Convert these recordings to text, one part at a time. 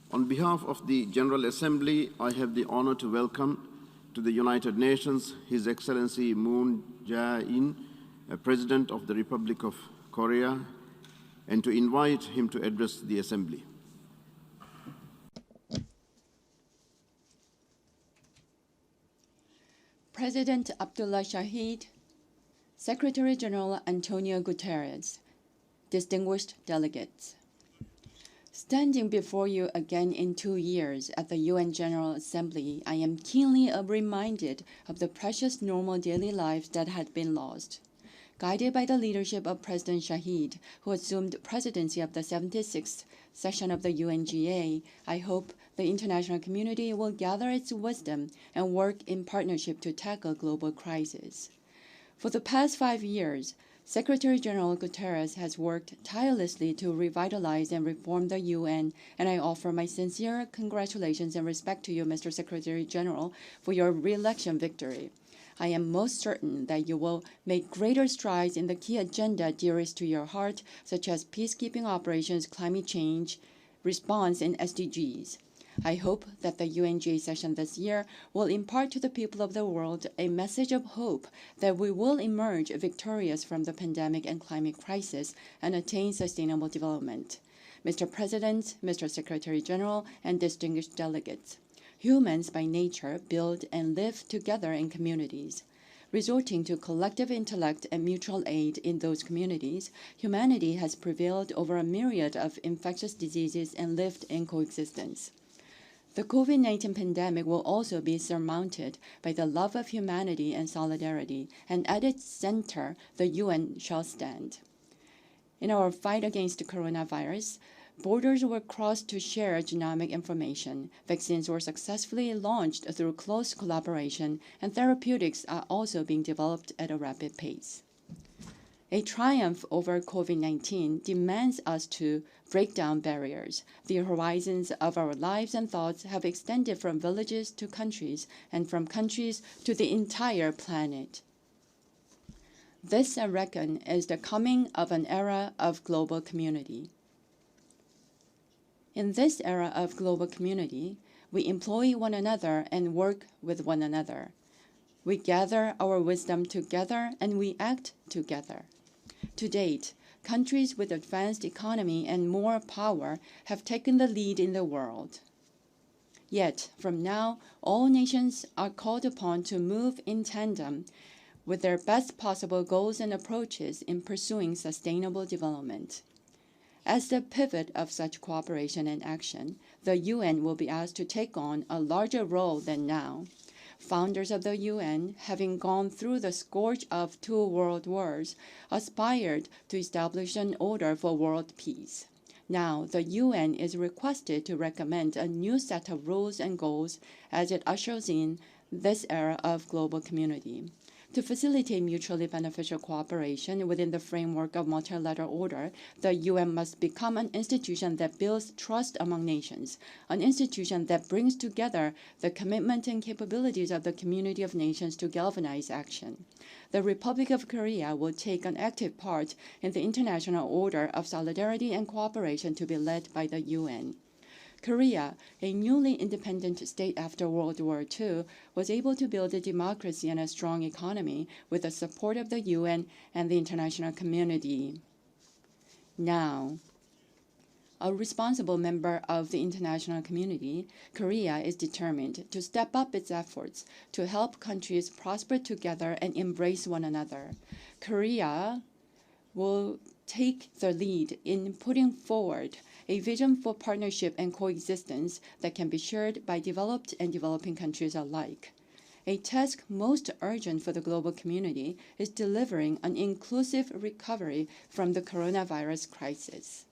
On behalf of the General Assembly, I have the honor to welcome to the United Nations His Excellency Moon Jae-in, President of the Republic of Korea, and to invite him to address the Assembly. President Abdullah Shahid, Secretary General Antonio Guterres, distinguished delegates. Standing before you again in 2 years at the UN General Assembly, I am keenly reminded of the precious normal daily lives that had been lost. Guided by the leadership of President Shahid, who assumed presidency of the 76th session of the UNGA, I hope the international community will gather its wisdom and work in partnership to tackle global crises. For the past 5 years, Secretary General Guterres has worked tirelessly to revitalize and reform the UN, and I offer my sincere congratulations and respect to you, Mr. Secretary General, for your re-election victory. I am most certain that you will make greater strides in the key agenda dearest to your heart, such as peacekeeping operations, climate change, response, and SDGs. I hope that the UNGA session this year will impart to the people of the world a message of hope that we will emerge victorious from the pandemic and climate crisis and attain sustainable development. Mr. President, Mr. Secretary General, and distinguished delegates, humans by nature build and live together in communities. Resorting to collective intellect and mutual aid in those communities, humanity has prevailed over a myriad of infectious diseases and lived in coexistence. The COVID-19 pandemic will also be surmounted by the love of humanity and solidarity, and at its center, the UN shall stand. In our fight against the coronavirus, borders were crossed to share genomic information, vaccines were successfully launched through close collaboration, and therapeutics are also being developed at a rapid pace. A triumph over COVID-19 demands us to break down barriers. The horizons of our lives and thoughts have extended from villages to countries, and from countries to the entire planet. This, I reckon, is the coming of an era of global community. In this era of global community, we employ one another and work with one another. We gather our wisdom together and we act together. To date, countries with advanced economy and more power have taken the lead in the world. Yet, from now, all nations are called upon to move in tandem with their best possible goals and approaches in pursuing sustainable development. As the pivot of such cooperation and action, the UN will be asked to take on a larger role than now. Founders of the UN, having gone through the scourge of 2 world wars, aspired to establish an order for world peace. Now, the UN is requested to recommend a new set of rules and goals as it ushers in this era of global community. To facilitate mutually beneficial cooperation within the framework of multilateral order, the UN must become an institution that builds trust among nations, an institution that brings together the commitment and capabilities of the community of nations to galvanize action. The Republic of Korea will take an active part in the international order of solidarity and cooperation to be led by the UN. Korea, a newly independent state after World War II, was able to build a democracy and a strong economy with the support of the UN and the international community. Now, a responsible member of the international community, Korea is determined to step up its efforts to help countries prosper together and embrace one another. Korea will take the lead in putting forward a vision for partnership and coexistence that can be shared by developed and developing countries alike. A task most urgent for the global community is delivering an inclusive recovery from the coronavirus crisis.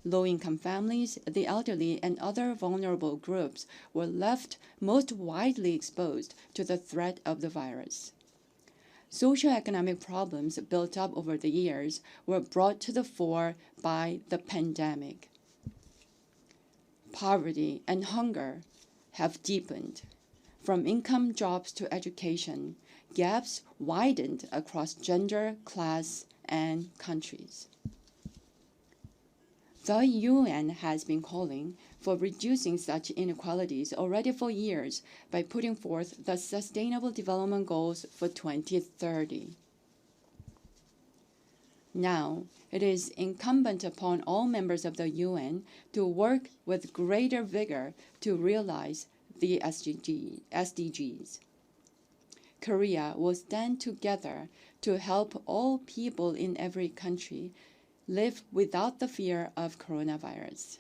Low-income families, the elderly, and other vulnerable groups were left most widely exposed to the threat of the virus. Socioeconomic problems built up over the years were brought to the fore by the pandemic. Poverty and hunger have deepened. From income jobs to education, gaps widened across gender, class, and countries. The UN has been calling for reducing such inequalities already for years by putting forth the Sustainable Development Goals for 2030. Now, it is incumbent upon all members of the UN to work with greater vigor to realize the SDGs. Korea will stand together to help all people in every country live without the fear of coronavirus.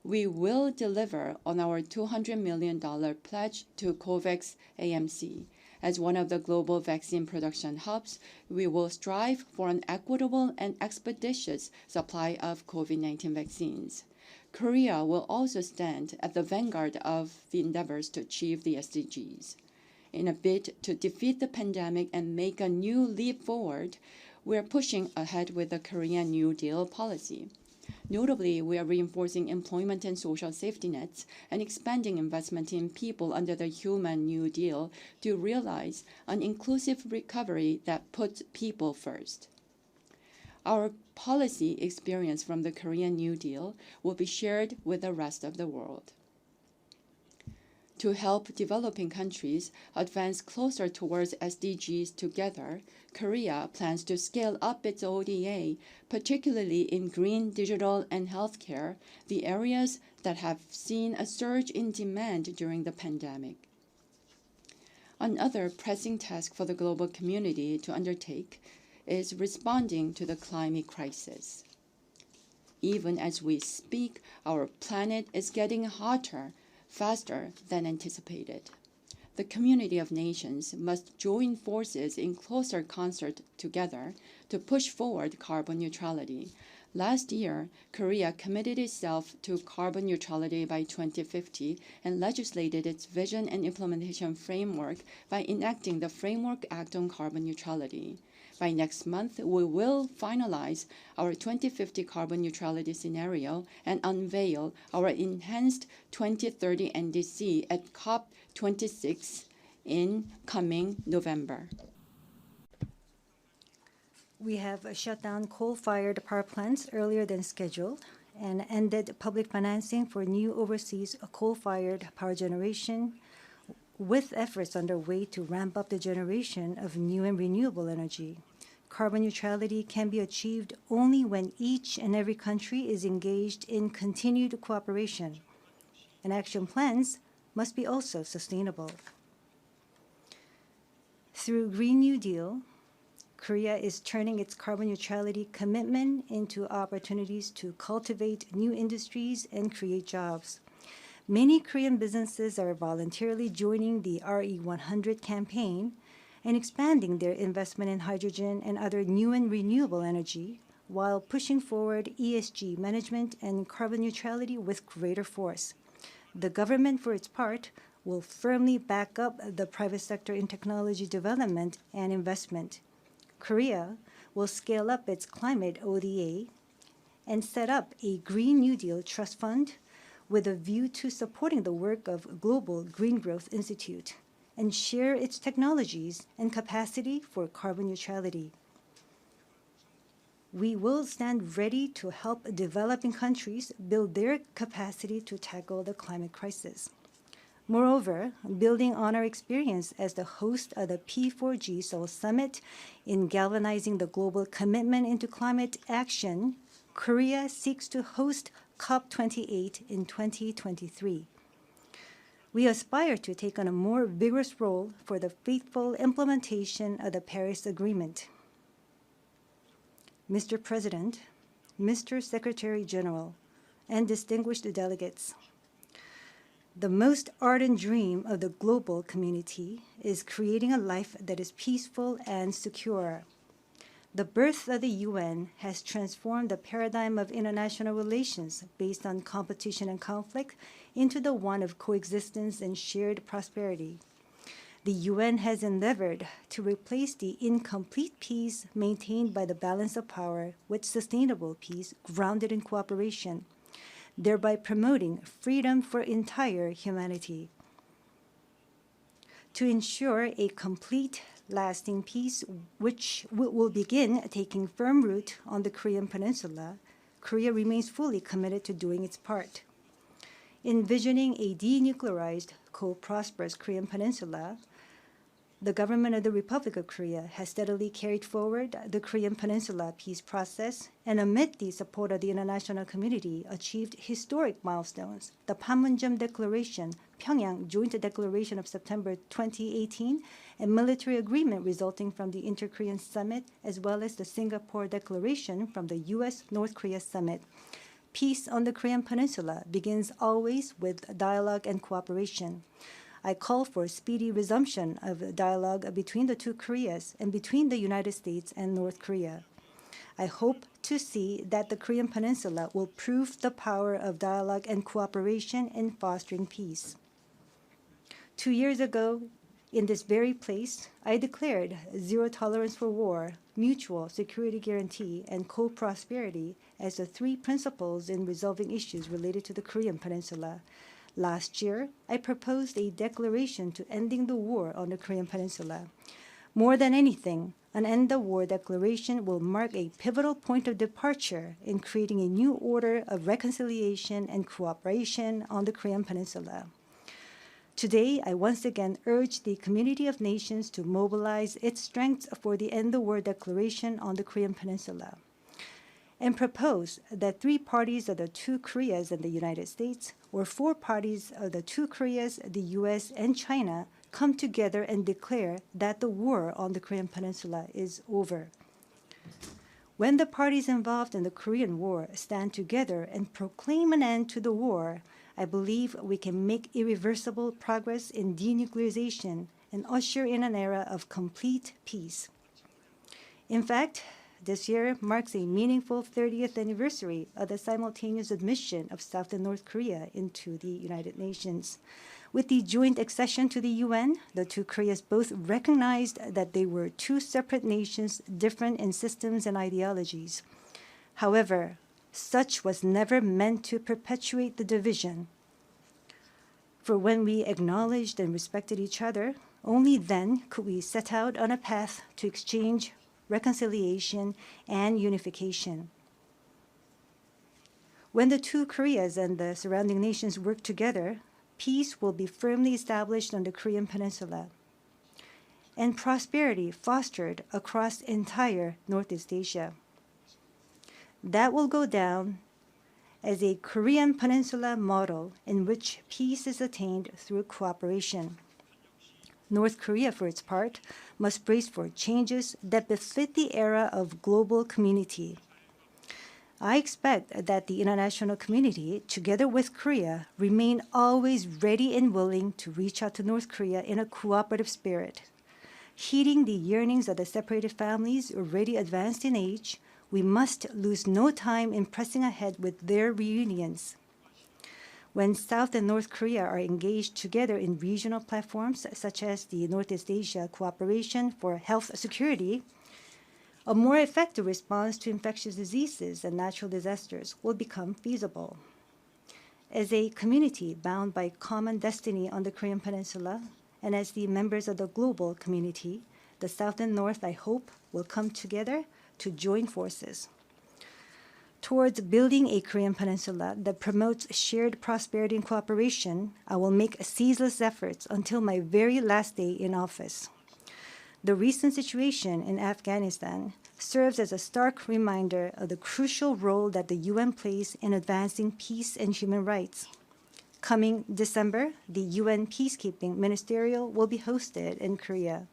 We will deliver on our $200 million pledge to COVAX AMC. As one of the global vaccine production hubs, we will strive for an equitable and expeditious supply of COVID-19 vaccines. Korea will also stand at the vanguard of the endeavors to achieve the SDGs. In a bid to defeat the pandemic and make a new leap forward, we are pushing ahead with the Korean New Deal policy. Notably, we are reinforcing employment and social safety nets and expanding investment in people under the Human New Deal to realize an inclusive recovery that puts people first. Our policy experience from the Korean New Deal will be shared with the rest of the world. To help developing countries advance closer towards SDGs together, Korea plans to scale up its ODA, particularly in green, digital, and healthcare, the areas that have seen a surge in demand during the pandemic. Another pressing task for the global community to undertake is responding to the climate crisis. Even as we speak, our planet is getting hotter faster than anticipated. The community of nations must join forces in closer concert together to push forward carbon neutrality. Last year, Korea committed itself to carbon neutrality by 2050 and legislated its vision and implementation framework by enacting the Framework Act on Carbon Neutrality. By next month, we will finalize our 2050 carbon neutrality scenario and unveil our enhanced 2030 NDC at COP26 in coming November. We have shut down coal-fired power plants earlier than scheduled and ended public financing for new overseas coal-fired power generation, with efforts underway to ramp up the generation of new and renewable energy. Carbon neutrality can be achieved only when each and every country is engaged in continued cooperation, and action plans must be also sustainable. Through Green New Deal, Korea is turning its carbon neutrality commitment into opportunities to cultivate new industries and create jobs. Many Korean businesses are voluntarily joining the RE100 campaign and expanding their investment in hydrogen and other new and renewable energy, while pushing forward ESG management and carbon neutrality with greater force. The government, for its part, will firmly back up the private sector in technology development and investment. Korea will scale up its climate ODA and set up a Green New Deal Trust Fund with a view to supporting the work of Global Green Growth Institute and share its technologies and capacity for carbon neutrality. We will stand ready to help developing countries build their capacity to tackle the climate crisis. Moreover, building on our experience as the host of the P4G Seoul Summit in galvanizing the global commitment into climate action, Korea seeks to host COP28 in 2023. We aspire to take on a more vigorous role for the faithful implementation of the Paris Agreement. Mr. President, Mr. Secretary General, and distinguished delegates, the most ardent dream of the global community is creating a life that is peaceful and secure. The birth of the UN has transformed the paradigm of international relations based on competition and conflict into the one of coexistence and shared prosperity. The UN has endeavored to replace the incomplete peace maintained by the balance of power with sustainable peace grounded in cooperation, thereby promoting freedom for entire humanity. To ensure a complete, lasting peace which will begin taking firm root on the Korean Peninsula, Korea remains fully committed to doing its part. Envisioning a denuclearized, co-prosperous Korean peninsula, the government of the Republic of Korea has steadily carried forward the Korean Peninsula peace process and amid the support of the international community achieved historic milestones. The Panmunjom Declaration, Pyongyang Joint Declaration of September 2018, and military agreement resulting from the Inter-Korean Summit, as well as the Singapore Declaration from the U.S.-North Korea Summit. Peace on the Korean Peninsula begins always with dialogue and cooperation. I call for a speedy resumption of dialogue between the two Koreas and between the United States and North Korea. I hope to see that the Korean Peninsula will prove the power of dialogue and cooperation in fostering peace. 2 years ago, in this very place, I declared zero tolerance for war, mutual security guarantee, and co-prosperity as the 3 principles in resolving issues related to the Korean Peninsula. Last year, I proposed a declaration to ending the war on the Korean Peninsula. More than anything, an end the war declaration will mark a pivotal point of departure in creating a new order of reconciliation and cooperation on the Korean Peninsula. Today, I once again urge the community of nations to mobilize its strength for the end the war declaration on the Korean Peninsula, and propose that 3 parties of the 2 Koreas and the United States, or 4 parties of the 2 Koreas, the U.S., and China, come together and declare that the war on the Korean Peninsula is over. When the parties involved in the Korean War stand together and proclaim an end to the war, I believe we can make irreversible progress in denuclearization and usher in an era of complete peace. In fact, this year marks a meaningful 30th anniversary of the simultaneous admission of South and North Korea into the United Nations. With the joint accession to the UN, the 2 Koreas both recognized that they were 2 separate nations, different in systems and ideologies. However, such was never meant to perpetuate the division. For when we acknowledged and respected each other, only then could we set out on a path to exchange, reconciliation, and unification. When the 2 Koreas and the surrounding nations work together, peace will be firmly established on the Korean Peninsula, and prosperity fostered across entire Northeast Asia. That will go down as a Korean Peninsula model in which peace is attained through cooperation. North Korea, for its part, must brace for changes that befit the era of global community. I expect that the international community, together with Korea, remain always ready and willing to reach out to North Korea in a cooperative spirit. Heeding the yearnings of the separated families already advanced in age, we must lose no time in pressing ahead with their reunions. When South and North Korea are engaged together in regional platforms such as the Northeast Asia Cooperation for Health Security, a more effective response to infectious diseases and natural disasters will become feasible. As a community bound by common destiny on the Korean Peninsula, and as the members of the global community, the South and North, I hope, will come together to join forces. Towards building a Korean Peninsula that promotes shared prosperity and cooperation, I will make ceaseless efforts until my very last day in office. The recent situation in Afghanistan serves as a stark reminder of the crucial role that the UN plays in advancing peace and human rights. Coming December, the UN Peacekeeping Ministerial will be hosted in Korea.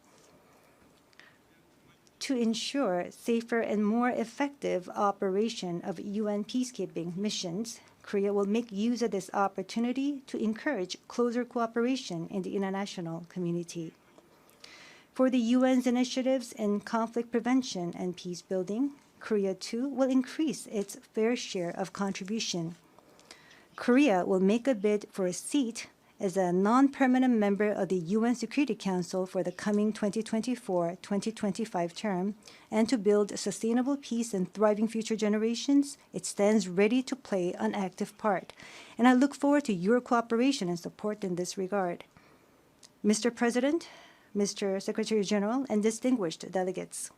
To ensure safer and more effective operation of UN peacekeeping missions, Korea will make use of this opportunity to encourage closer cooperation in the international community. For the UN's initiatives in conflict prevention and peace building, Korea too will increase its fair share of contribution. Korea will make a bid for a seat as a non-permanent member of the UN Security Council for the coming 2024-2025 term, and to build sustainable peace and thriving future generations, it stands ready to play an active part. And I look forward to your cooperation and support in this regard. Mr. President, Mr. Secretary General, and distinguished delegates,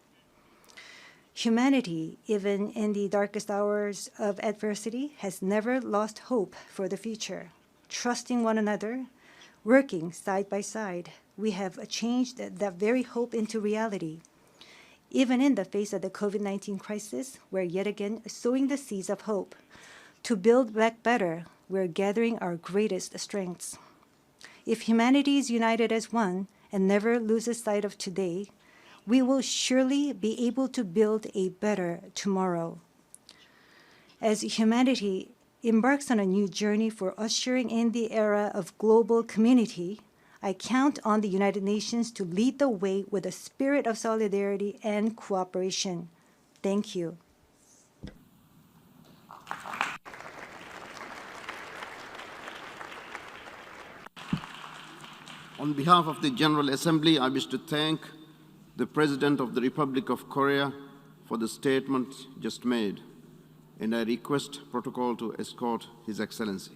Humanity, even in the darkest hours of adversity, has never lost hope for the future. Trusting one another, working side by side, we have changed that very hope into reality. Even in the face of the COVID-19 crisis, we're yet again sowing the seeds of hope. To build back better, we're gathering our greatest strengths. If humanity is united as one and never loses sight of today, we will surely be able to build a better tomorrow. As humanity embarks on a new journey for ushering in the era of global community, I count on the United Nations to lead the way with a spirit of solidarity and cooperation. Thank you. On behalf of the General Assembly, I wish to thank the President of the Republic of Korea for the statement just made, and I request protocol to escort His Excellency.